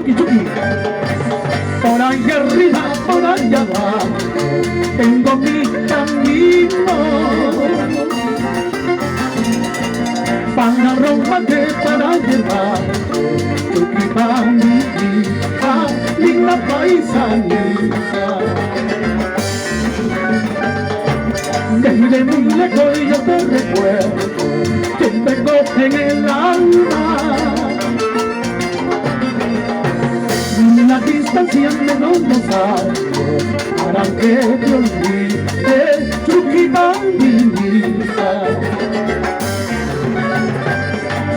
chuki, chuki. Por ahí arriba, por allá abajo, tengo mi camino. Para rómpate, para llevar, chuki pa' mi hija, linda paisanita. Desde muy lejos yo te recuerdo, yo tengo en el alma. La distancia menos nos hace para que te olvide, Chucky Bambinita.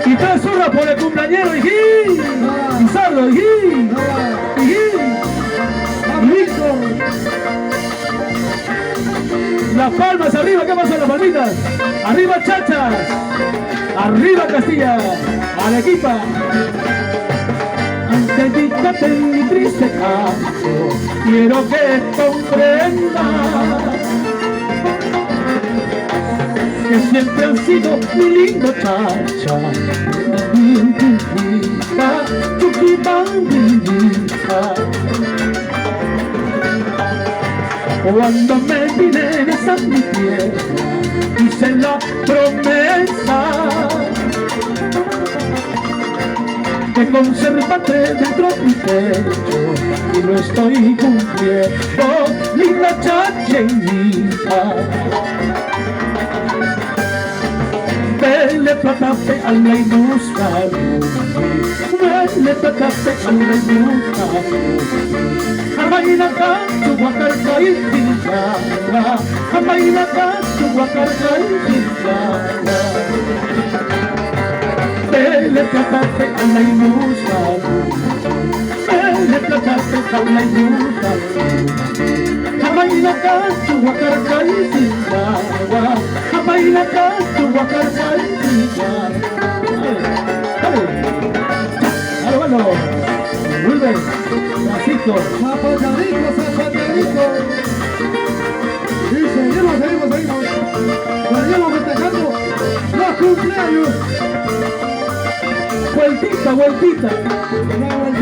Y tres horas por el cumpleañero, hijí, y sardo, hijí, listo. Las palmas arriba, ¿qué pasa las palmitas? Arriba chachas, arriba Castilla, Arequipa. Dedícate en mi triste canto, quiero que comprendas que siempre has sido mi lindo chacha, mi hija, Chucky Bambinita. Cuando me vine a mi tierra, hice la promesa de conservarte dentro de mi pecho, y lo estoy cumpliendo, linda chachenita. Vele platafe al la industria, vele platafe al la industria. Amaina canto guacarca y pinchara, amaina canto guacarca y pinchara. Le plataste a la ilusa, le plataste a la ilusa. Amaina canto guacarca y pinchara, amaina canto guacarca y pinchara. Dale, bueno, vuelve, Francisco. Zapatadito, zapatadito. Y seguimos. Seguimos festejando los cumpleaños. Vueltita, vueltita. Bravo, el